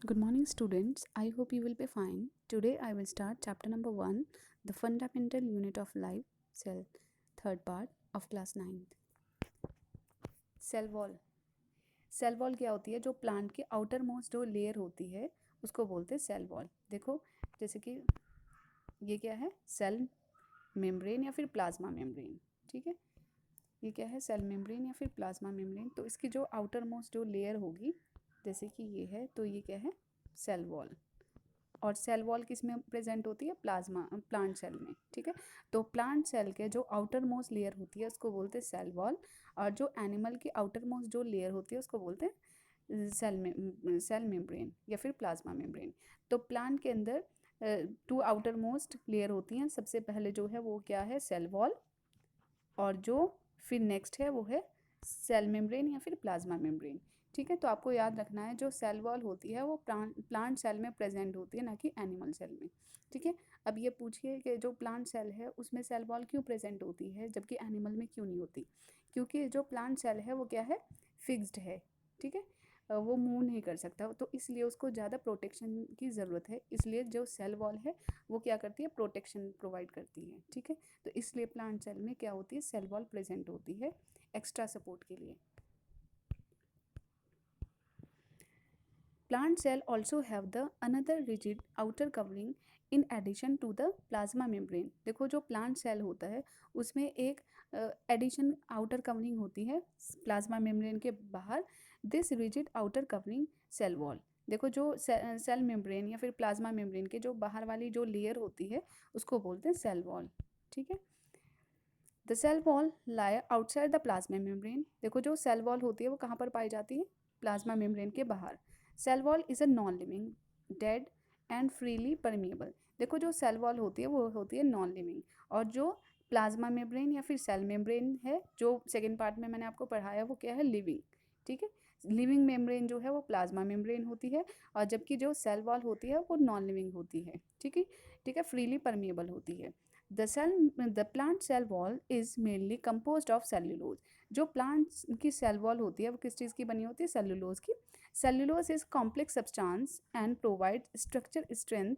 Good morning, students. I hope you will be fine. Today, I will start chapter number 1, the fundamental unit of life, cell, third part of class 9th. Cell wall. Cell wall क्या होती है? जो plant की outer most जो layer होती है उसको बोलते हैं सेल वॉल। देखो, जैसे कि ये क्या है? सेल मेम्ब्रेन या फिर प्लाज्मा मेम्ब्रेन। ठीक है, ये क्या है? सेल मेम्ब्रेन या फिर प्लाज्मा मेम्ब्रेन। तो इसकी जो आउटर मोस्ट जो लेयर होगी, जैसे कि ये है, तो ये क्या है? Cell wall. और सेल वॉल किस में प्रेजेंट होती है? प्लांट सेल में। ठीक है, तो प्लांट सेल के जो आउटर मोस्ट लेयर होती है उसको बोलते हैं सेल वॉल, और जो एनिमल की आउटर मोस्ट जो लेयर होती है उसको बोलते हैं सेल मेम्ब्रेन या फिर प्लाज्मा मेम्ब्रेन। तो प्लांट के अंदर टू आउटर मोस्ट लेयर होती हैं। सबसे पहले जो है वो क्या है? सेल वॉल, और जो फिर नेक्स्ट है वो है सेल मेम्ब्रेन या फिर प्लाज्मा मेम्ब्रेन। ठीक है, तो आपको याद रखना है जो सेल वॉल होती है वो प्लांट सेल में प्रेजेंट होती है, ना कि एनिमल सेल में। ठीक है, अब ये पूछिए कि जो प्लांट सेल है उसमें सेल वॉल क्यों प्रेजेंट होती है जबकि एनिमल में क्यों नहीं होती? क्योंकि जो प्लांट सेल है वो क्या है? फिक्स्ड है। ठीक है, वो मूव नहीं कर सकता, तो इसलिए उसको ज़्यादा प्रोटेक्शन की ज़रूरत है। इसलिए जो सेल वॉल है वो क्या करती है? प्रोटेक्शन प्रोवाइड करती है। ठीक है, तो इसलिए प्लांट सेल में क्या होती है? सेल वॉल प्रेजेंट होती है एक्स्ट्रा सपोर्ट के लिए। Plant cell also have the another rigid outer covering in addition to the plasma membrane। देखो, जो प्लांट सेल होता है उसमें एक एडिशन आउटर कवरिंग होती है प्लाज्मा मेम्ब्रेन के बाहर। This rigid outer covering cell wall. देखो, जो सेल मेम्ब्रेन या फिर प्लाज्मा मेम्ब्रेन के जो बाहर वाली जो लेयर होती है उसको बोलते हैं सेल वॉल। ठीक है, the cell wall lie outside the plasma membrane. देखो, जो सेल वॉल होती है वो कहाँ पर पाई जाती है? प्लाज्मा मेम्ब्रेन के बाहर। Cell wall is a non living, dead and freely permeable. देखो, जो सेल वॉल होती है वो होती है नॉन लिविंग, और जो प्लाज्मा मेम्ब्रेन या फिर सेल मेम्ब्रेन है जो सेकेंड पार्ट में मैंने आपको पढ़ाया वो क्या है? लिविंग। ठीक है, लिविंग मेम्ब्रेन जो है वो प्लाज्मा मेम्ब्रेन होती है, और जबकि जो सेल वॉल होती है वो नॉन लिविंग होती है। ठीक है, ठीक है, फ्रीली परमिएबल होती है। The plant cell wall is mainly composed of cellulose. जो प्लांट की सेल वॉल होती है वो किस चीज़ की बनी होती है? सेल्यूलोज की। Cellulose is complex substance and provide structure strength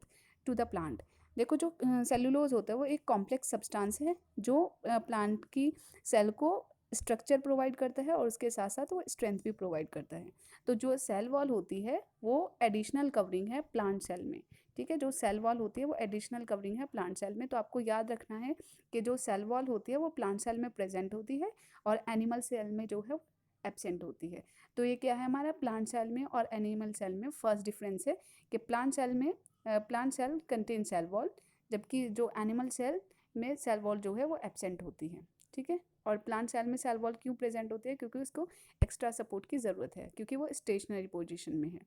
to the plant. देखो, जो सेल्यूलोज होता है वो एक कॉम्प्लेक्स सब्सटेंस है जो प्लांट की सेल को स्ट्रक्चर प्रोवाइड करता है और उसके साथ साथ वो स्ट्रेंथ भी प्रोवाइड करता है। तो जो सेल वॉल होती है वो एडिशनल कवरिंग है प्लांट सेल में। ठीक है, जो सेल वॉल होती है वो एडिशनल कवरिंग है प्लांट सेल में। तो आपको याद रखना है कि जो सेल वॉल होती है वो प्लांट सेल में प्रेजेंट होती है और एनिमल सेल में जो है एब्सेंट होती है। तो ये क्या है हमारा? प्लांट सेल में और एनिमल सेल में फर्स्ट डिफरेंस है कि प्लांट सेल में plant cell contain cell wall, जबकि जो एनिमल सेल में सेल वॉल जो है वो एब्सेंट होती है। ठीक है, और प्लांट सेल में सेल वॉल क्यों प्रेजेंट होती है? क्योंकि उसको एक्स्ट्रा सपोर्ट की ज़रूरत है, क्योंकि वो स्टेशनरी पोजिशन में है।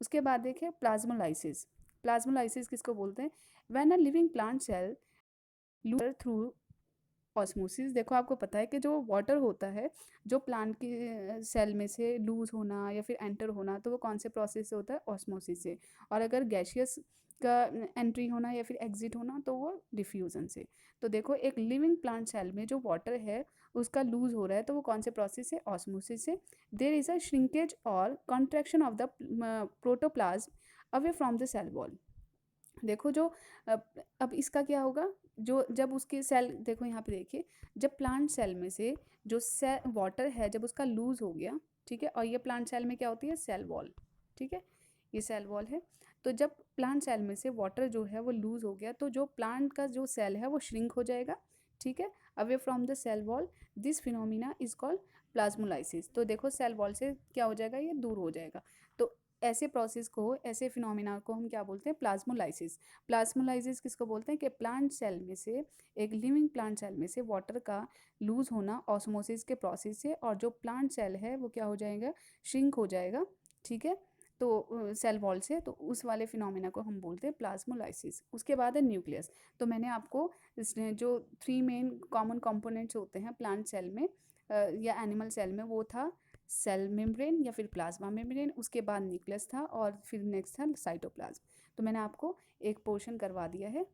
उसके बाद देखिए प्लाज्मोलाइसिस। प्लाज्मोलाइसिस किसको बोलते हैं? When a living plant cell lose through osmosis. देखो, आपको पता है कि जो वाटर होता है जो प्लांट की सेल में से लूज होना या फिर एंटर होना, तो वो कौन से प्रोसेस से होता है? ऑस्मोसिस से। और अगर गैशियस का एंट्री होना या फिर एग्जिट होना तो वो डिफ्यूज़न से। तो देखो, एक लिविंग प्लांट सेल में जो वाटर है उसका लूज हो रहा है तो वो कौन से प्रोसेस से? ऑस्मोसिस से। देयर इज़ अ श्रिंकेज और contraction of the protoplasm away from the cell wall. देखो, जो अब इसका क्या होगा? जो जब उसकी सेल, देखो यहाँ पे देखिए, जब प्लांट सेल में से जो सेल वाटर है जब उसका लूज हो गया, ठीक है, और ये प्लांट सेल में क्या होती है? Cell wall. ठीक है, ये सेल वॉल है। तो जब प्लांट सेल में से वाटर जो है वो लूज हो गया तो जो प्लांट का जो सेल है वो श्रिंक हो जाएगा। ठीक है, away from the cell wall. This phenomena is called plasmolysis. तो देखो, सेल वॉल से क्या हो जाएगा? ये दूर हो जाएगा। तो ऐसे प्रोसेस को, ऐसे फिनोमिना को हम क्या बोलते हैं? प्लाज्मोलाइसिस। प्लाज्मोलाइसिस किसको बोलते हैं? कि प्लांट सेल में से, एक लिविंग प्लांट सेल में से वाटर का लूज होना ऑस्मोसिस के प्रोसेस से, और जो प्लांट सेल है वो क्या हो जाएगा? श्रिंक हो जाएगा। ठीक है, तो सेल वॉल से, तो उस वाले फिनोमिना को हम बोलते हैं प्लाज्मोलाइसिस। उसके बाद है न्यूक्लियस। तो मैंने आपको जो 3 मेन कॉमन कंपोनेंट्स होते हैं प्लांट सेल में या एनिमल सेल में, वो था सेल मेम्ब्रेन या फिर प्लाज्मा मेम्ब्रेन, उसके बाद न्यूक्लियस था, और फिर नेक्स्ट था साइटोप्लाज्म। तो मैंने आपको एक पोर्शन करवा दिया है।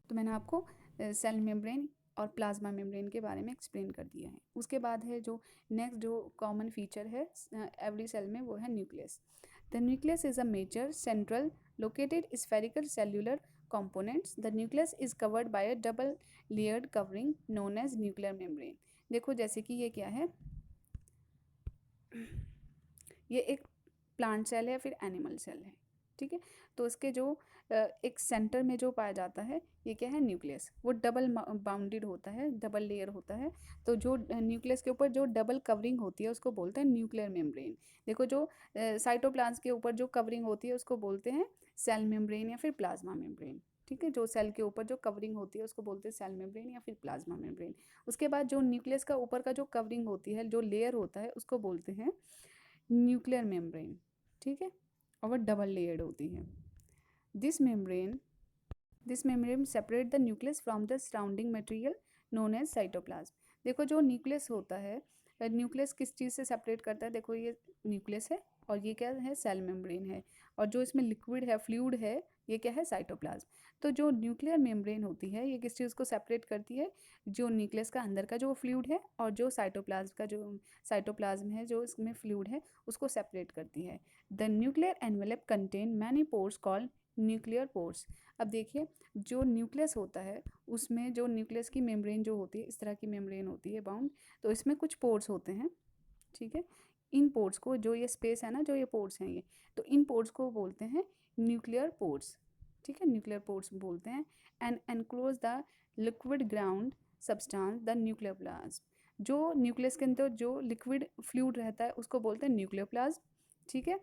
तो मैंने आपको सेल मेम्ब्रेन और प्लाज्मा मेम्ब्रेन के बारे में एक्सप्लेन कर दिया है। उसके बाद है जो नेक्स्ट जो कॉमन फीचर है एवरी सेल में, वो है nucleus. The nucleus is a major central located spherical cellular components. The nucleus is covered by a double layered covering known as nuclear membrane. देखो जैसे कि ये क्या है, ये एक प्लांट सेल है या फिर एनिमल सेल है, ठीक है। तो इसके जो एक सेंटर में जो पाया जाता है, ये क्या है, न्यूक्लियस। वो डबल बाउंडेड होता है, डबल लेयर होता है। तो जो न्यूक्लियस के ऊपर जो डबल कवरिंग होती है उसको बोलते हैं न्यूक्लियर मेम्ब्रेन। देखो जो साइटोप्लाज्म के ऊपर जो कवरिंग होती है उसको बोलते हैं सेल मेम्ब्रेन या फिर प्लाज्मा मेम्ब्रेन, ठीक है। जो सेल के ऊपर जो कवरिंग होती है उसको बोलते हैं सेल मेम्ब्रेन या फिर प्लाज्मा मेम्ब्रेन। उसके बाद जो न्यूक्लियस का ऊपर का जो कवरिंग होती है, जो लेयर होता है, उसको बोलते हैं न्यूक्लियर मेम्ब्रेन, ठीक है। और वो डबल लेयर्ड होती है। This membrane separate the nucleus from the surrounding material known as cytoplasm. देखो जो न्यूक्लियस होता है, न्यूक्लियस किस चीज़ से सेपरेट करता है, देखो ये न्यूक्लियस है और ये क्या है, सेल मेम्ब्रेन है। और जो इसमें लिक्विड है, फ्लूइड है, ये क्या है, साइटोप्लाज्म। तो जो न्यूक्लियर मेम्ब्रेन होती है, ये किस चीज़ को सेपरेट करती है, जो न्यूक्लियस का अंदर का जो फ्लूइड है और जो साइटोप्लाज्म का जो साइटोप्लाज्म है, जो इसमें फ्लूइड है, उसको सेपरेट करती है। The nuclear envelope contain many pores called nuclear pores. अब देखिए जो न्यूक्लियस होता है उसमें जो न्यूक्लियस की मेम्ब्रेन जो होती है, इस तरह की मेम्ब्रेन होती है बाउंड, तो इसमें कुछ पोर्स होते हैं, ठीक है। इन पोर्स को, जो ये स्पेस है ना, जो ये पोर्स हैं ये, तो इन पोर्स को बोलते हैं न्यूक्लियर पोर्स, ठीक है, न्यूक्लियर पोर्स बोलते हैं। And enclose the liquid ground substance the nucleoplasm. जो न्यूक्लियस के अंदर जो लिक्विड फ्लूइड रहता है उसको बोलते हैं न्यूक्लियोप्लाज्म, ठीक है,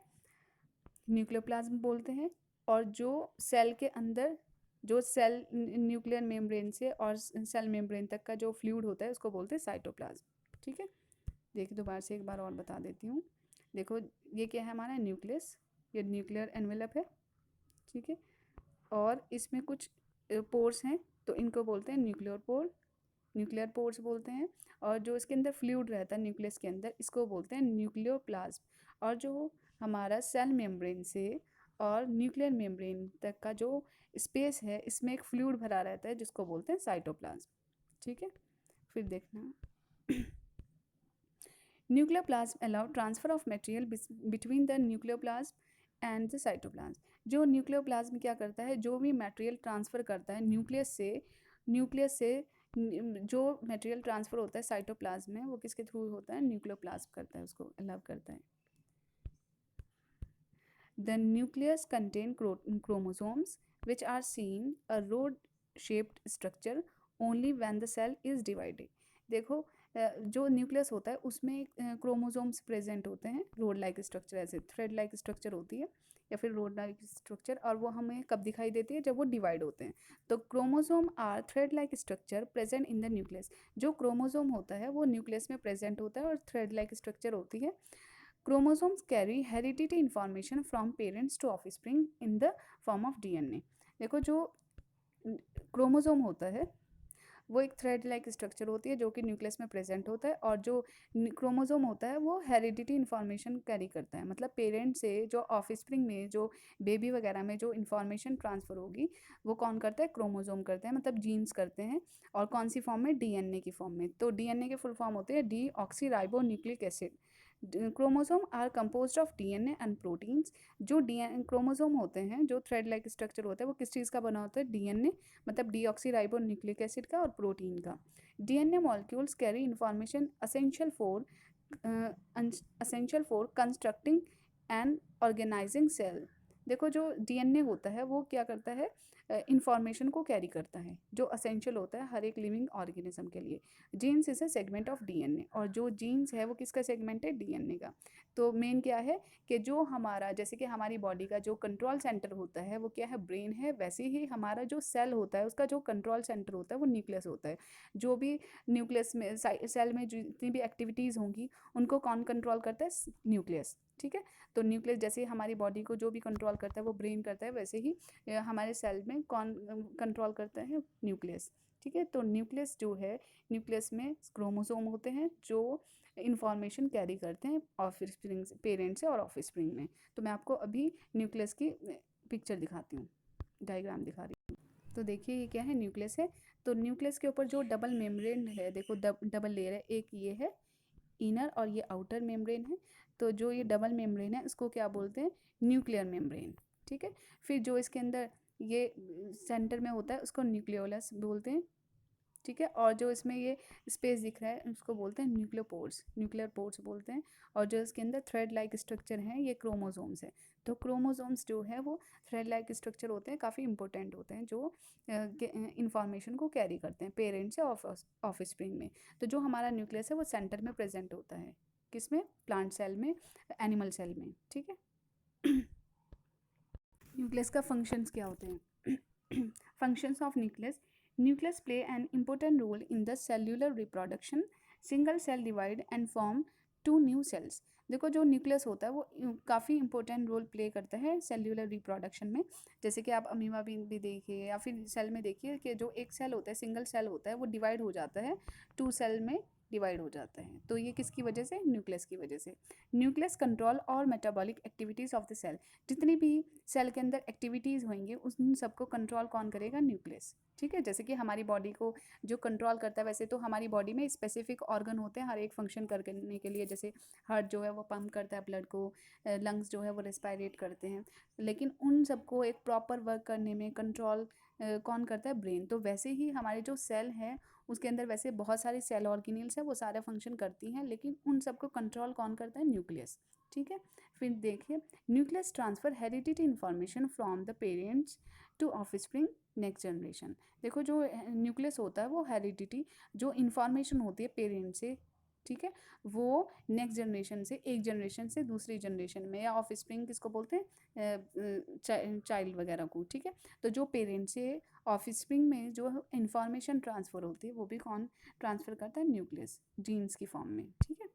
न्यूक्लियोप्लाज्म बोलते हैं। और जो सेल के अंदर जो सेल न्यूक्लियर मेम्ब्रेन से और सेल मेम्ब्रेन तक का जो फ्लूइड होता है उसको बोलते हैं साइटोप्लाज्म, ठीक है। देखिए दोबारा से एक बार और बता देती हूँ। देखो ये क्या है, हमारा न्यूक्लियस, ये न्यूक्लियर एनवेलप है, ठीक है। और इसमें कुछ पोर्स हैं, तो इनको बोलते हैं न्यूक्लियर पोर्स बोलते हैं। और जो इसके अंदर फ्लूइड रहता है न्यूक्लियस के अंदर, इसको बोलते हैं न्यूक्लियोप्लाज्म। और जो हमारा सेल मेम्ब्रेन से और न्यूक्लियर मेम्ब्रेन तक का जो स्पेस है, इसमें एक फ्लूइड भरा रहता है जिसको बोलते हैं साइटोप्लाज्म, ठीक है। फिर देखना nucleoplasm allow transfer of material between the nucleoplasm and the cytoplasm. जो न्यूक्लियोप्लाज्म क्या करता है, जो भी मटेरियल ट्रांसफ़र करता है न्यूक्लियस से जो मटेरियल ट्रांसफ़र होता है साइटोप्लाज्म में, वो किसके थ्रू होता है, न्यूक्लियोप्लाज्म करता है, उसको अलाउ करता है। The nucleus contain chromosomes which are seen a rod shaped structure only when the cell is divided. देखो जो न्यूक्लियस होता है उसमें क्रोमोसोम्स प्रेजेंट होते हैं, रोड लाइक स्ट्रक्चर, ऐसे थ्रेड लाइक स्ट्रक्चर होती है या फिर रोड लाइक स्ट्रक्चर। और वो हमें कब दिखाई देती है, जब वो डिवाइड होते हैं। तो chromosome are thread like structure present in the nucleus. जो क्रोमोसोम होता है वो न्यूक्लियस में प्रेजेंट होता है और थ्रेड लाइक स्ट्रक्चर होती है। Chromosomes carry heredity information from parents to offspring in the form of DNA. देखो जो क्रोमोसोम होता है वो एक थ्रेड लाइक स्ट्रक्चर होती है जो कि न्यूक्लियस में प्रेजेंट होता है। और जो क्रोमोसोम होता है वो हेरिडिटी इन्फॉर्मेशन कैरी करता है, मतलब पेरेंट से जो ऑफस्प्रिंग में, जो बेबी वगैरह में जो इन्फॉर्मेशन ट्रांसफ़र होगी वो कौन करता है, क्रोमोसोम करते हैं, मतलब जीन्स करते हैं। और कौन सी फॉर्म में, डीएनए की फॉर्म में। तो डीएनए के फुल फॉर्म होते हैं deoxyribonucleic acid. Chromosome are composed of DNA and proteins. जो डीएनए क्रोमोसोम होते हैं, जो थ्रेड लाइक स्ट्रक्चर होता है, वो किस चीज़ का बना होता है, डीएनए, मतलब डीऑक्सी राइबो न्यूक्लिक एसिड का और प्रोटीन का। DNA molecules carry information essential for constructing and organising cell. देखो जो डीएनए होता है वो क्या करता है, इंफॉर्मेशन को कैरी करता है, जो असेंशियल होता है हर एक लिविंग ऑर्गेनिज्म के लिए। Genes is a segment of DNA. और जो जीन्स है वो किसका सेगमेंट है, डीएनए का। तो मेन क्या है कि जो हमारा, जैसे कि हमारी बॉडी का जो कंट्रोल सेंटर होता है वो क्या है, ब्रेन है, वैसे ही हमारा जो सेल होता है उसका जो कंट्रोल सेंटर होता है वो न्यूक्लियस होता है। जो भी न्यूक्लियस में सेल में जितनी भी एक्टिविटीज़ होंगी उनको कौन कंट्रोल करता है, न्यूक्लियस, ठीक है। तो न्यूक्लियस जैसे हमारी बॉडी को जो भी कंट्रोल करता है वो ब्रेन करता है, वैसे ही हमारे सेल में कौन कंट्रोल करता है, न्यूक्लियस, ठीक है। तो न्यूक्लियस जो है, न्यूक्लियस में क्रोमोसोम होते हैं जो इंफॉर्मेशन कैरी करते हैं ऑफस्प्रिंग से, पेरेंट से और ऑफस्प्रिंग में। तो मैं आपको अभी न्यूक्लियस की पिक्चर दिखाती हूँ, डायग्राम दिखा रही हूँ। तो देखिए ये क्या है, न्यूक्लियस है। तो न्यूक्लियस के ऊपर जो डबल मेम्ब्रेन है, देखो डबल लेयर है, एक ये है, इनर और ये आउटर मेम्ब्रेन है। तो जो ये डबल मेम्ब्रेन है इसको क्या बोलते हैं, न्यूक्लियर मेम्ब्रेन। ठीक है, फिर जो इसके अंदर ये सेंटर में होता है उसको न्यूक्लियोलस बोलते हैं। ठीक है, और जो इसमें ये स्पेस दिख रहा है उसको बोलते हैं न्यूक्लियोपोर्स, न्यूक्लियर पोर्स बोलते हैं। और जो इसके अंदर थ्रेड लाइक स्ट्रक्चर है ये क्रोमोसोम्स है। तो क्रोमोसोम्स जो है वो थ्रेड लाइक स्ट्रक्चर होते हैं, काफ़ी इंपॉर्टेंट होते हैं, जो इंफॉर्मेशन को कैरी करते हैं पेरेंट से ऑफ स्प्रिंग में। तो जो हमारा न्यूक्लियस है वो सेंटर में प्रेजेंट होता है, किसमें, प्लांट सेल में, एनिमल सेल में। ठीक है। न्यूक्लियस का फंक्शंस क्या होते हैं? Functions of nucleus, nucleus play an important role in the cellular reproduction, single cell divide and form two new cells. देखो जो न्यूक्लियस होता है वो काफ़ी इंपॉर्टेंट रोल प्ले करता है सेल्यूलर रिप्रोडक्शन में। जैसे कि आप अमीबा भी देखिए या फिर सेल में देखिए कि जो एक सेल होता है, सिंगल सेल होता है, वो डिवाइड हो जाता है, टू सेल में डिवाइड हो जाता है। तो ये किसकी वजह से, न्यूक्लियस की वजह से। न्यूक्लियस कंट्रोल और metabolic activities of the cell, जितनी भी सेल के अंदर एक्टिविटीज़ होंगी उन सबको कंट्रोल कौन करेगा, न्यूक्लियस। ठीक है, जैसे कि हमारी बॉडी को जो कंट्रोल करता है, वैसे तो हमारी बॉडी में स्पेसिफिक ऑर्गन होते हैं हर एक फंक्शन करने के लिए। जैसे हार्ट जो है वो पंप करता है ब्लड को, लंग्स जो है वो रेस्पायरेट करते हैं, लेकिन उन सबको एक प्रॉपर वर्क करने में कंट्रोल कौन करता है, ब्रेन। तो वैसे ही हमारे जो सेल है उसके अंदर वैसे बहुत सारी सेल ऑर्गेनिल्स है, वो सारे फंक्शन करती हैं, लेकिन उन सबको कंट्रोल कौन करता है, न्यूक्लियस। ठीक है, फिर देखिए, nucleus transfer heredity information from the parents to offspring next generation. देखो जो न्यूक्लियस होता है वो हेरिडिटी, जो इन्फॉर्मेशन होती है पेरेंट से, ठीक है, वो नेक्स्ट जनरेशन से, एक जनरेशन से दूसरी जनरेशन में, या ऑफ स्प्रिंग किसको बोलते हैं, चाइल्ड वगैरह को। ठीक है, तो जो पेरेंट से ऑफ स्प्रिंग में जो इंफॉर्मेशन ट्रांसफ़र होती है वो भी कौन ट्रांसफ़र करता है, न्यूक्लियस, जीन्स की फॉर्म में। ठीक है,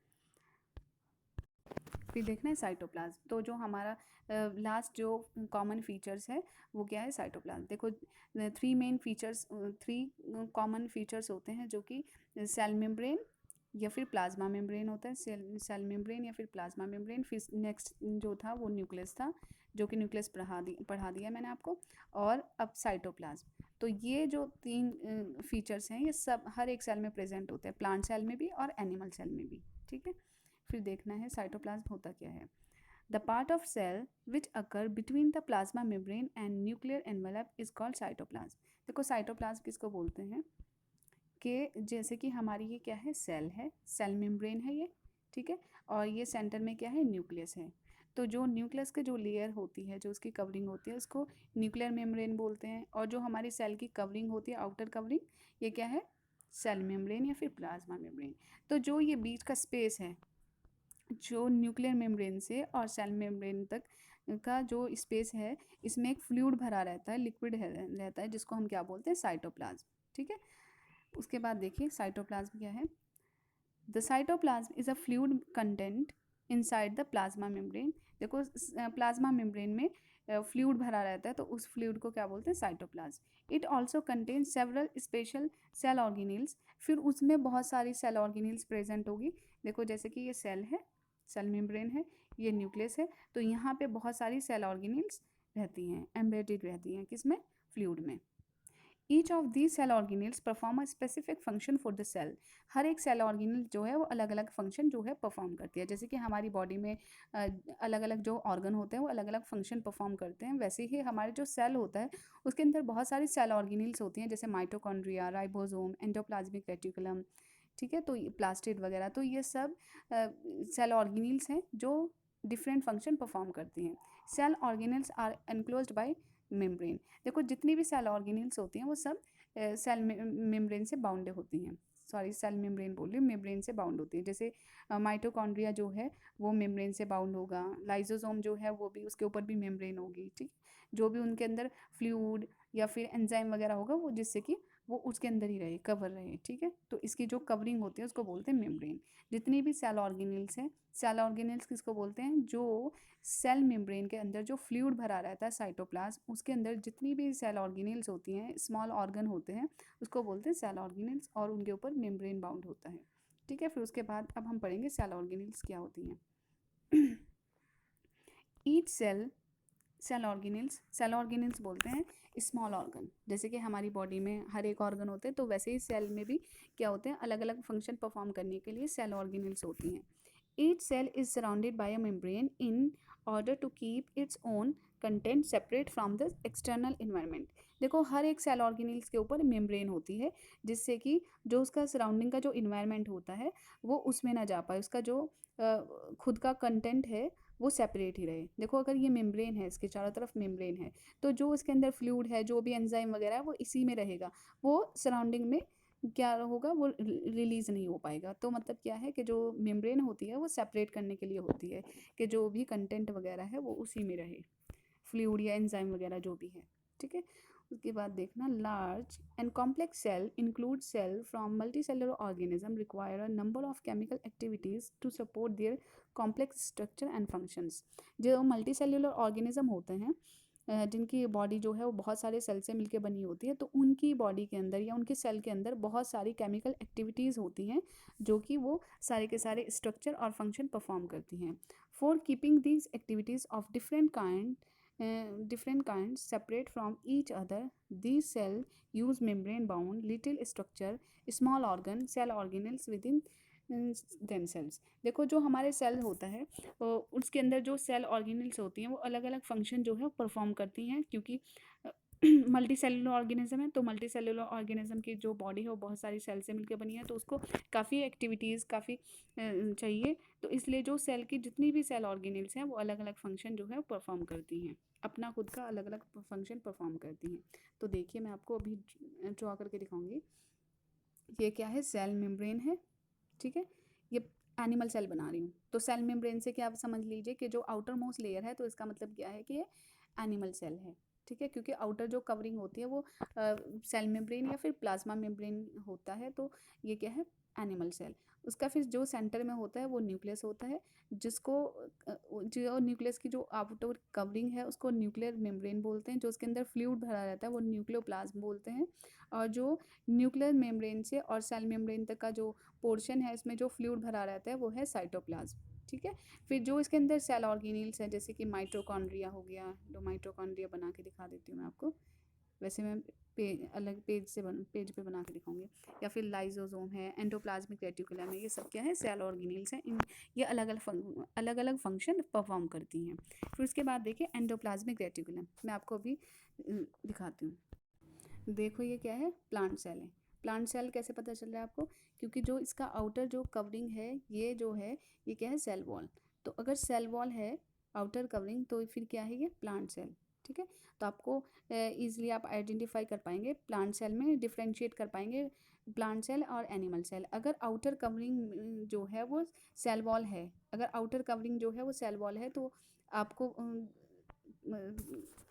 फिर देखना है साइटोप्लाज्म। तो जो हमारा लास्ट जो कॉमन फीचर्स है वो क्या है, साइटोप्लाज्म। देखो three main features, three common features होते हैं, जो कि सेल मेम्ब्रेन या फिर प्लाज्मा मेम्ब्रेन होता है, सेल मेम्ब्रेन या फिर प्लाज्मा मेम्ब्रेन। फिर नेक्स्ट जो था वो न्यूक्लियस था, जो कि न्यूक्लियस पढ़ा दिया मैंने आपको, और अब साइटोप्लाज्म। तो ये जो तीन फीचर्स हैं ये सब हर एक सेल में प्रेजेंट होते हैं, प्लांट सेल में भी और एनिमल सेल में भी। ठीक है, फिर देखना है साइटोप्लाज्म होता क्या है। The part of cell which occur between the plasma membrane and nuclear envelope is called cytoplasm. देखो साइटोप्लाज्म किसको बोलते हैं, कि जैसे कि हमारी ये क्या है, सेल है, सेल मेम्ब्रेन है ये। ठीक है, और ये सेंटर में क्या है, न्यूक्लियस है। तो जो न्यूक्लियस की जो लेयर होती है, जो उसकी कवरिंग होती है, उसको न्यूक्लियर मेम्ब्रेन बोलते हैं। और जो हमारी सेल की कवरिंग होती है, आउटर कवरिंग, ये क्या है, सेल मेम्ब्रेन या फिर प्लाज्मा मेम्ब्रेन। तो जो ये बीच का स्पेस है, जो न्यूक्लियर मेम्ब्रेन से और सेल मेम्ब्रेन तक का जो स्पेस है, इसमें एक फ्लूइड भरा रहता है, लिक्विड रहता है, जिसको हम क्या बोलते हैं, साइटोप्लाज्म। ठीक है, उसके बाद देखिए साइटोप्लाज्म क्या है। The cytoplasm is a fluid content inside the plasma membrane. देखो प्लाज्मा मेम्ब्रेन में फ्लूइड भरा रहता है, तो उस फ्लूइड को क्या बोलते हैं, cytoplasm. It also contain several special cell organelles. फिर उसमें बहुत सारी सेल ऑर्गेनिल्स प्रेजेंट होगी। देखो जैसे कि ये सेल है, सेल मेम्ब्रेन है, ये न्यूक्लियस है, तो यहाँ पे बहुत सारी सेल ऑर्गेनिल्स रहती हैं, एम्बेडेड रहती हैं, किसमें, फ्लूइड में। Each of these cell organelles perform a specific function for the cell. हर एक सेल ऑर्गेनिल जो है वो अलग अलग फंक्शन जो है परफॉर्म करती है। जैसे कि हमारी बॉडी में अलग अलग जो ऑर्गन होते हैं वो अलग अलग फंक्शन परफॉर्म करते हैं, वैसे ही हमारे जो सेल होता है उसके अंदर बहुत सारी सेल ऑर्गेनिल्स होती हैं, जैसे माइटोकॉन्ड्रिया, राइबोसोम, एंडोप्लाज्मिक रेटिकुलम। ठीक है, तो प्लास्टिड वगैरह, तो ये सब सेल ऑर्गेनिल्स हैं जो डिफरेंट फंक्शन परफॉर्म करती हैं। Cell organelles are enclosed by membrane. देखो जितनी भी सेल ऑर्गेनिल्स होती हैं वो सब सेल मेम्ब्रेन से बाउंड होती हैं, सॉरी सेल मेम्ब्रेन बोल रही हूँ, मेम्ब्रेन से बाउंड होती है। जैसे माइटोकॉन्ड्रिया जो है वो मेम्ब्रेन से बाउंड होगा, लाइजोसोम जो है वो भी, उसके ऊपर भी मेम्ब्रेन होगी। ठीक, जो भी उनके अंदर फ्लूइड या फिर एंजाइम वगैरह होगा वो, जिससे कि वो उसके अंदर ही रहे, कवर रहे। ठीक है, तो इसकी जो कवरिंग होती है उसको बोलते हैं मेम्ब्रेन। जितनी भी सेल ऑर्गेनिल्स हैं, सेल ऑर्गेनिल्स किसको बोलते हैं, जो सेल मेम्ब्रेन के अंदर जो फ्लूइड भरा रहता है, साइटोप्लाज्म, उसके अंदर जितनी भी सेल ऑर्गेनिल्स होती हैं, स्मॉल ऑर्गन होते हैं, उसको बोलते हैं सेल ऑर्गेनिल्स, और उनके ऊपर मेम्ब्रेन बाउंड होता है। ठीक है, फिर उसके बाद अब हम पढ़ेंगे सेल ऑर्गेनिल्स क्या होती हैं। ईच सेल सेल ऑर्गेनल्स बोलते हैं स्मॉल ऑर्गन। जैसे कि हमारी बॉडी में हर एक ऑर्गन होते हैं, तो वैसे ही सेल में भी क्या होते हैं, अलग अलग फंक्शन परफॉर्म करने के लिए सेल ऑर्गेनल्स होती हैं। Each cell is surrounded by a membrane in order to keep its own content separate from the external environment. देखो हर एक सेल ऑर्गेनल्स के ऊपर मेम्ब्रेन होती है, जिससे कि जो उसका सराउंडिंग का जो इन्वायरमेंट होता है वो उसमें ना जा पाए, उसका जो खुद का कंटेंट है वो सेपरेट ही रहे। देखो अगर ये मेम्ब्रेन है, इसके चारों तरफ मेम्ब्रेन है, तो जो उसके अंदर फ्लूइड है, जो भी एंजाइम वगैरह है, वो इसी में रहेगा, वो सराउंडिंग में क्या होगा, वो रिलीज़ नहीं हो पाएगा। तो मतलब क्या है कि जो मेम्ब्रेन होती है वो सेपरेट करने के लिए होती है, कि जो भी कंटेंट वगैरह है वो उसी में रहे, फ्लूइड या एंजाइम वगैरह जो भी है। ठीक है, उसके बाद देखना, large and complex cell include cell from multicellular organism require a number of chemical activities to support their complex structure and functions. जो मल्टी सेलुलर ऑर्गेनिज्म होते हैं, जिनकी बॉडी जो है वो बहुत सारे सेल से मिलकर बनी होती है, तो उनकी बॉडी के अंदर या उनके सेल के अंदर बहुत सारी केमिकल एक्टिविटीज़ होती हैं, जो कि वो सारे के सारे स्ट्रक्चर और फंक्शन परफॉर्म करती हैं। For keeping these activities of different kinds separate from each other, these cells use membrane bound little structure, small organ, cell organelles within themselves। देखो जो हमारे सेल होता है, उसके अंदर जो सेल ऑर्गेनल्स होती हैं वो अलग अलग फंक्शन जो है परफॉर्म करती हैं, क्योंकि मल्टी सेलुलर ऑर्गेनिज्म है, तो मल्टी सेलुलर ऑर्गेनिज्म की जो बॉडी है वो बहुत सारी सेल से मिलकर बनी है, तो उसको काफ़ी एक्टिविटीज़ काफ़ी चाहिए। तो इसलिए जो सेल की जितनी भी सेल ऑर्गेनल्स हैं वो अलग अलग फंक्शन जो है वो परफॉर्म करती हैं, अपना खुद का अलग अलग फंक्शन परफॉर्म करती हैं। तो देखिए मैं आपको अभी ड्रॉ करके दिखाऊंगी। ये क्या है, सेल मेम्ब्रेन है। ठीक है, ये एनिमल सेल बना रही हूँ, तो सेल मेम्ब्रेन से क्या आप समझ लीजिए कि जो आउटर मोस्ट लेयर है, तो इसका मतलब क्या है कि ये एनिमल सेल है। ठीक है, क्योंकि आउटर जो कवरिंग होती है वो सेल मेम्ब्रेन या फिर प्लाज्मा मेम्ब्रेन होता है, तो ये क्या है, एनिमल सेल। उसका फिर जो सेंटर में होता है वो न्यूक्लियस होता है, जिसको जो न्यूक्लियस की जो आउटर कवरिंग है उसको न्यूक्लियर मेम्ब्रेन बोलते हैं। जो उसके अंदर फ्लूइड भरा रहता है वो न्यूक्लियोप्लाज्म बोलते हैं। और जो न्यूक्लियर मेम्ब्रेन से और सेल मेम्ब्रेन तक का जो पोर्शन है, इसमें जो फ्लूइड भरा रहता है वो है साइटोप्लाज्म। ठीक है, फिर जो इसके अंदर सेल ऑर्गेनील्स हैं, जैसे कि माइटोकॉन्ड्रिया हो गया, तो माइटोकॉन्ड्रिया बना के दिखा देती हूँ मैं आपको। वैसे मैं अलग पेज पे बना के दिखाऊंगी। या फिर लाइजोसोम है, एंडोप्लाज्मिक रेटिकुलम है, ये सब क्या है, सेल ऑर्गेनील्स हैं। इन ये अलग अलग फंक्शन परफॉर्म करती हैं। फिर उसके बाद देखिए एंडोप्लाज्मिक रेटिकुलम, मैं आपको अभी दिखाती हूँ। देखो ये क्या है, प्लांट सेल है। प्लांट सेल कैसे पता चल रहा है आपको, क्योंकि जो इसका आउटर जो कवरिंग है, ये जो है ये क्या है, सेल वॉल। तो अगर सेल वॉल है आउटर कवरिंग, तो फिर क्या है, ये प्लांट सेल। ठीक है, तो आपको ईजिली आप आइडेंटिफाई कर पाएंगे, प्लांट सेल में डिफ्रेंशिएट कर पाएंगे प्लांट सेल और एनिमल सेल। अगर आउटर कवरिंग जो है वो सेल वॉल है, अगर आउटर कवरिंग जो है वो सेल वॉल है, तो आपको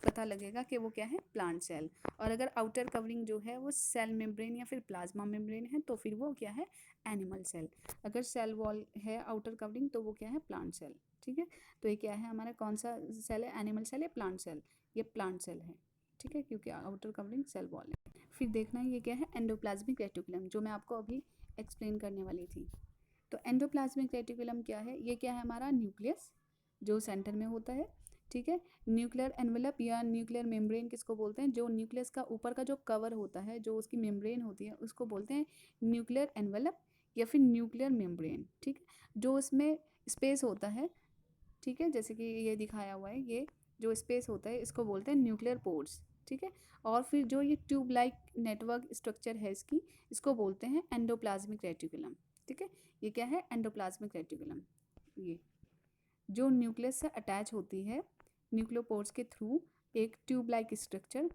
पता लगेगा कि वो क्या है, प्लांट सेल। और अगर आउटर कवरिंग जो है वो सेल मेम्ब्रेन या फिर प्लाज्मा मेम्ब्रेन है, तो फिर वो क्या है, एनिमल सेल। अगर सेल वॉल है आउटर कवरिंग, तो वो क्या है, प्लांट सेल। ठीक है, तो ये क्या है हमारा, कौन सा सेल है, एनिमल सेल या प्लांट सेल, ये प्लांट सेल है। ठीक है, क्योंकि आउटर कवरिंग सेल वॉल है। फिर देखना है ये क्या है, एंडोप्लाज्मिक रेटिकुलम, जो मैं आपको अभी एक्सप्लेन करने वाली थी। तो एंडोप्लाज्मिक रेटिकुलम क्या है, ये क्या है, हमारा न्यूक्लियस जो सेंटर में होता है। ठीक है, न्यूक्लियर एनवेलप या न्यूक्लियर मेम्ब्रेन किसको बोलते हैं, जो न्यूक्लियस का ऊपर का जो कवर होता है, जो उसकी मेम्ब्रेन होती है, उसको बोलते हैं न्यूक्लियर एनवेलप या फिर न्यूक्लियर मेम्ब्रेन। ठीक है, जो उसमें स्पेस होता है, ठीक है, जैसे कि ये दिखाया हुआ है, ये जो स्पेस होता है इसको बोलते हैं न्यूक्लियर पोर्स। ठीक है, और फिर जो ये ट्यूब लाइक नेटवर्क स्ट्रक्चर है इसकी, इसको बोलते हैं एंडोप्लाज्मिक रेटिकुलम। ठीक है, ये क्या है, एंडोप्लाज्मिक रेटिकुलम। ये जो न्यूक्लियस से अटैच होती है न्यूक्लियोपोर्स के थ्रू, एक ट्यूब लाइक स्ट्रक्चर।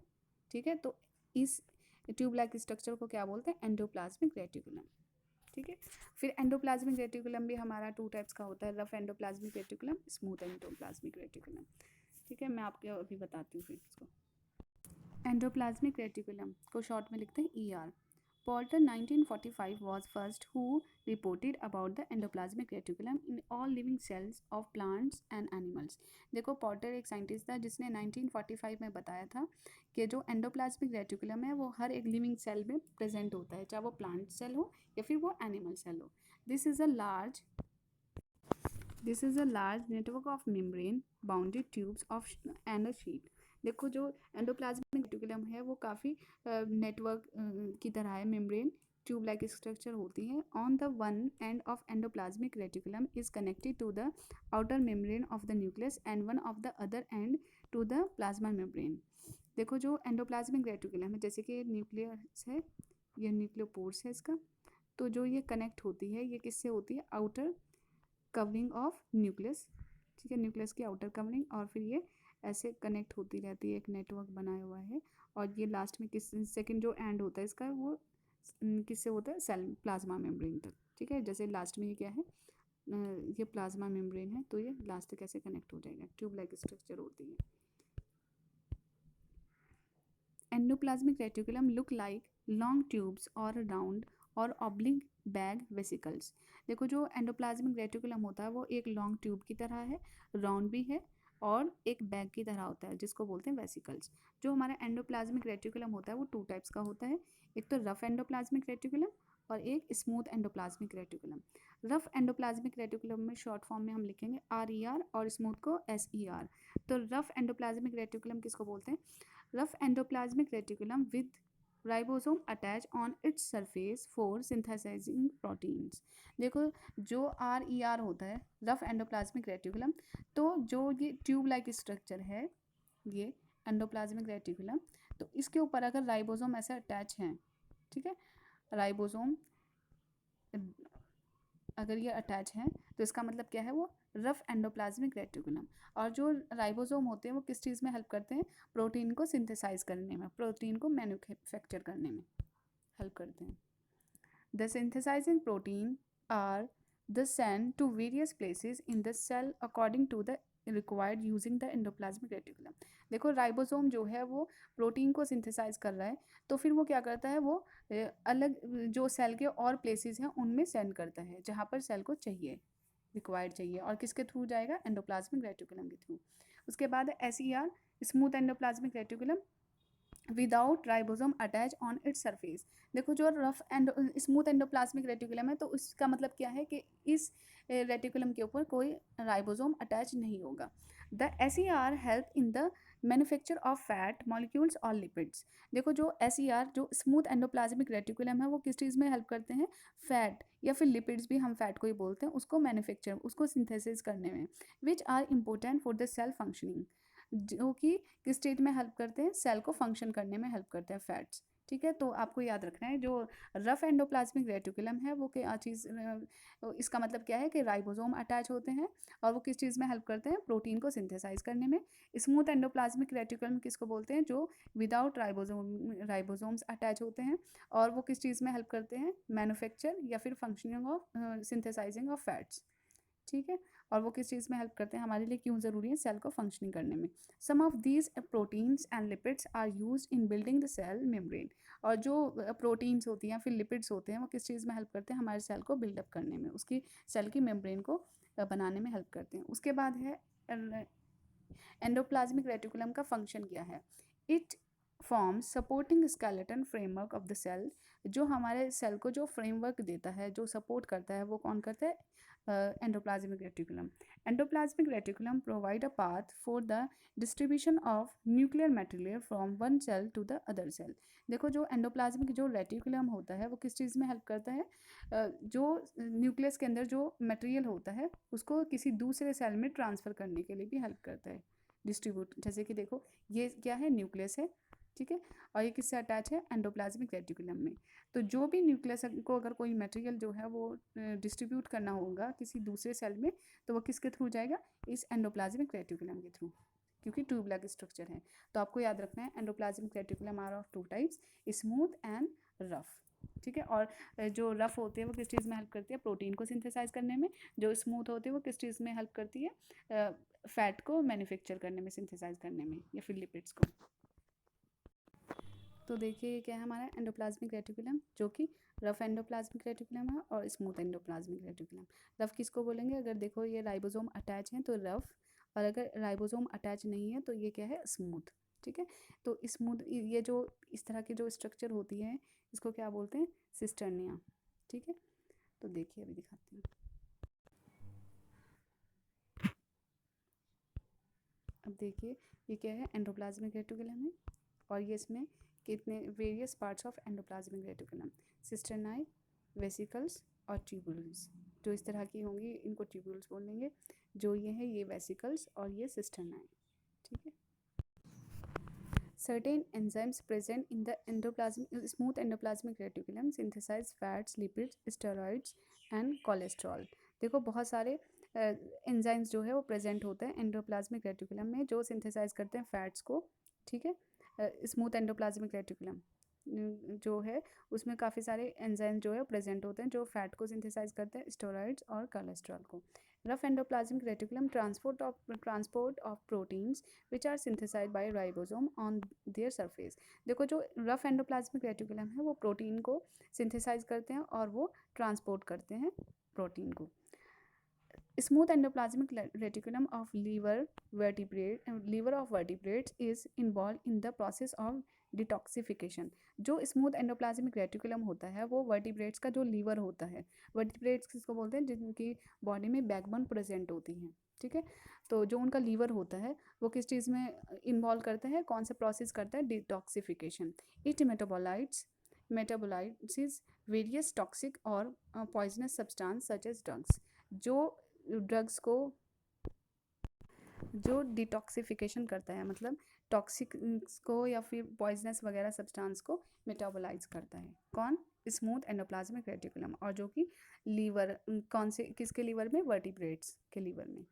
ठीक है, तो इस ट्यूब लाइक स्ट्रक्चर को क्या बोलते हैं, एंडोप्लाज्मिक रेटिकुलम। ठीक है, फिर एंडोप्लाज्मिक रेटिकुलम भी हमारा 2 टाइप्स का होता है, rough endoplasmic reticulum, smooth endoplasmic reticulum. ठीक है, मैं आपको अभी बताती हूँ फिर इसको। एंडोप्लाज्मिक रेटिकुलम को शॉर्ट में लिखते हैं ER। Porter 1945 was first who reported about the endoplasmic reticulum in all living cells of plants and animals। देखो पॉटर एक साइंटिस्ट था जिसने 1945 में बताया था कि जो एंडोप्लाज्मिक रेटिकुलम है वो हर एक लिविंग सेल में प्रेजेंट होता है, चाहे वो प्लांट सेल हो या फिर वो एनिमल सेल हो। This this is a large network of membrane bounded tubes of and a sheet. देखो जो एंडोप्लाज्मिक रेटिकुलम है वो काफ़ी नेटवर्क की तरह है, मेम्ब्रेन ट्यूब लाइक स्ट्रक्चर होती है। On the one end of endoplasmic reticulum is connected to the outer membrane of the nucleus and one of the other end to the plasma membrane. देखो जो endoplasmic reticulum है, जैसे कि nucleus है, ये न्यूक्लियोपोर्स है इसका, तो जो ये कनेक्ट होती है ये किससे होती है, आउटर कवरिंग ऑफ न्यूक्लियस, ठीक है, न्यूक्लियस की आउटर कवरिंग, और फिर ये ऐसे कनेक्ट होती रहती है, एक नेटवर्क बनाया हुआ है। और ये लास्ट में किस सेकंड जो एंड होता है इसका वो किससे होता है, सेल प्लाज्मा मेम्ब्रेन तक, ठीक है। जैसे लास्ट में ये क्या है, ये प्लाज्मा मेम्ब्रेन है, तो ये लास्ट तक कैसे कनेक्ट हो जाएगा, ट्यूब लाइक स्ट्रक्चर होती है। Endoplasmic reticulum look like long tubes और राउंड और ऑब्लिक बैग वेसिकल्स। देखो जो एंडोप्लाज्मिक रेटिकुलम होता है वो एक लॉन्ग ट्यूब की तरह है, राउंड भी है और एक बैग की तरह होता है, जिसको बोलते हैं वेसिकल्स। जो हमारा एंडोप्लाज्मिक रेटिकुलम होता है वो टू टाइप्स का होता है, एक तो रफ एंडोप्लाज्मिक रेटिकुलम और एक smooth endoplasmic reticulum. Rough endoplasmic reticulum में शॉर्ट फॉर्म में हम लिखेंगे RER और स्मूथ को SER। तो रफ एंडोप्लाज्मिक रेटिकुलम किसको बोलते हैं, rough endoplasmic reticulum with ribosome attached on its surface for synthesizing proteins। देखो जो RER होता है रफ एंडोप्लाज्मिक रेटिकुलम, तो जो ये ट्यूब लाइक स्ट्रक्चर है ये एंडोप्लाज्मिक रेटिकुलम, तो इसके ऊपर अगर राइबोसोम ऐसे अटैच हैं, ठीक है, राइबोसोम अगर ये अटैच हैं तो इसका मतलब क्या है, वो रफ एंडोप्लाज्मिक रेटिकुलम। और जो राइबोसोम होते हैं वो किस चीज़ में हेल्प करते हैं, प्रोटीन को सिंथेसाइज करने में, प्रोटीन को मैन्युफैक्चर करने में हेल्प करते हैं। The synthesizing protein are the send to various places in the cell according to the required using the endoplasmic reticulum. देखो राइबोसोम जो है वो प्रोटीन को सिंथेसाइज कर रहा है, तो फिर वो क्या करता है, वो अलग जो सेल के और प्लेसेस हैं उनमें सेंड करता है जहाँ पर सेल को चाहिए, रिक्वायर्ड चाहिए, और किसके थ्रू जाएगा, एंडोप्लाज्मिक रेटिकुलम के थ्रू। उसके बाद SER smooth endoplasmic reticulum without ribosome attach on its surface. देखो जो rough and smooth endoplasmic reticulum है तो उसका मतलब क्या है कि इस रेटिकुलम के ऊपर कोई राइबोसोम अटैच नहीं होगा। The SER help in the manufacture of fat molecules और लिपिड्स। देखो जो SER जो स्मूथ एंडोप्लाज्मिक रेटिकुलम है वो किस चीज़ में हेल्प करते हैं, फैट या फिर लिपिड्स भी हम फैट को ही बोलते हैं, उसको मैन्युफैक्चर, उसको सिंथेसिस करने में, which are important for the cell functioning, जो कि किस स्टेज में हेल्प करते हैं, सेल को फंक्शन करने में हेल्प करते हैं फैट्स, ठीक है। तो आपको याद रखना है जो रफ एंडोप्लाज्मिक रेटिकुलम है वो क्या चीज़, इसका मतलब क्या है कि राइबोसोम अटैच होते हैं और वो किस चीज़ में हेल्प करते हैं, प्रोटीन को सिंथेसाइज करने में। स्मूथ एंडोप्लाज्मिक रेटिकुलम किसको बोलते हैं, जो विदाउट राइबोसोम्स अटैच होते हैं और वो किस चीज़ में हेल्प करते हैं, मैन्युफैक्चर या फिर functioning of synthesising of fats, ठीक है। और वो किस चीज़ में हेल्प करते हैं, हमारे लिए क्यों ज़रूरी है, सेल को फंक्शनिंग करने में। Some of these proteins and lipids are use in building the cell membrane. और जो प्रोटीन्स होती हैं फिर लिपिड्स होते हैं वो किस चीज़ में हेल्प करते हैं, हमारे सेल को बिल्डअप करने में, उसकी सेल की मेम्ब्रेन को बनाने में हेल्प करते हैं। उसके बाद है एंडोप्लाज्मिक रेटिकुलम का फंक्शन क्या है, it form supporting skeleton framework of the cell. जो हमारे सेल को जो फ्रेमवर्क देता है, जो सपोर्ट करता है, वो कौन करता है, endoplasmic reticulum. Endoplasmic reticulum provide a path for the distribution of nuclear material from one cell to the other cell. देखो जो एंडोप्लाज्मिक जो रेटिकुलम होता है वो किस चीज़ में हेल्प करता है, जो न्यूक्लियस के अंदर जो मटेरियल होता है उसको किसी दूसरे सेल में ट्रांसफ़र करने के लिए भी हेल्प करता है, डिस्ट्रीब्यूट। जैसे कि देखो ये क्या है, न्यूक्लियस है, ठीक है, और ये किससे अटैच है, एंडोप्लाज्मिक रेटिकुलम में। तो जो भी न्यूक्लियस को अगर कोई मटेरियल जो है वो डिस्ट्रीब्यूट करना होगा किसी दूसरे सेल में, तो वो किसके थ्रू जाएगा, इस एंडोप्लाज्मिक रेटिकुलम के थ्रू, क्योंकि ट्यूब लाइक स्ट्रक्चर है। तो आपको याद रखना है endoplasmic reticulum are of two types, smooth and rough, ठीक है। और जो रफ होती है वो किस चीज़ में हेल्प करती है, प्रोटीन को सिंथेसाइज करने में। जो स्मूथ होती है वो किस चीज़ में हेल्प करती है, फैट को मैन्युफैक्चर करने में, सिंथेसाइज करने में, या फिर लिपिड्स को। तो देखिए ये क्या है हमारा एंडोप्लाज्मिक रेटिकुलम, जो कि रफ एंडोप्लाज्मिक रेटिकुलम है और स्मूथ एंडोप्लाज्मिक रेटिकुलम। रफ किसको बोलेंगे, अगर देखो ये राइबोसोम अटैच हैं तो रफ, और अगर राइबोसोम अटैच नहीं है तो ये क्या है, स्मूथ, ठीक है। तो स्मूथ ये जो इस तरह की जो स्ट्रक्चर होती है इसको क्या बोलते हैं, सिस्टर्निया, ठीक है। तो देखिए अभी दिखाती हूँ। अब देखिए ये क्या है, एंडोप्लाज्मिक रेटिकुलम है और ये इसमें कितने various parts of endoplasmic reticulum, cisternae, vesicles और ट्यूबुल्स। जो इस तरह की होंगी इनको ट्यूबुल्स बोल देंगे, जो ये है ये वेसिकल्स और ये सिस्टर्नाई। ठीक है। Certain enzymes present in the smooth endoplasmic reticulum synthesize fats, lipids, steroids and cholesterol। देखो बहुत सारे एंजाइम्स जो है वो प्रेजेंट होते हैं एंडोप्लाज्मिक रेटिकुलम में, जो सिंथेसाइज करते हैं फैट्स को। ठीक है। स्मूथ एंडोप्लाज्मिक रेटिकुलम जो है उसमें काफ़ी सारे एंजाइम जो है प्रेजेंट होते हैं जो फैट को सिंथेसाइज करते हैं, स्टेरॉइड्स और कोलेस्ट्रॉल को। Rough endoplasmic reticulum transport of proteins which are synthesize by ribosome on their surface. देखो जो रफ एंडोप्लाज्मिक रेटिकुलम है वो प्रोटीन को सिंथेसाइज करते हैं और वो ट्रांसपोर्ट करते हैं प्रोटीन को। Smooth endoplasmic reticulum of liver of vertebrates is involved in the process of detoxification. जो स्मूथ एंडोप्लाज्मिक रेटिकुलम होता है वो वर्टिब्रेट्स का जो लीवर होता है, वर्टिब्रेट्स किसको बोलते हैं, जिनकी बॉडी में बैकबोन प्रेजेंट होती है। ठीक है। तो जो उनका लीवर होता है वो किस चीज़ में इन्वॉल्व करता है, कौन सा प्रोसेस करता है, detoxification. It metabolites various toxic और poisonous substance such as drugs. जो ड्रग्स को जो डिटॉक्सिफिकेशन करता है, मतलब टॉक्सिक को या फिर पॉइजनस वगैरह सब्सटेंस को मेटाबोलाइज करता है। कौन? Smooth endoplasmic reticulum. और जो कि लीवर, कौन से किसके लीवर में, वर्टिब्रेट्स के लीवर में।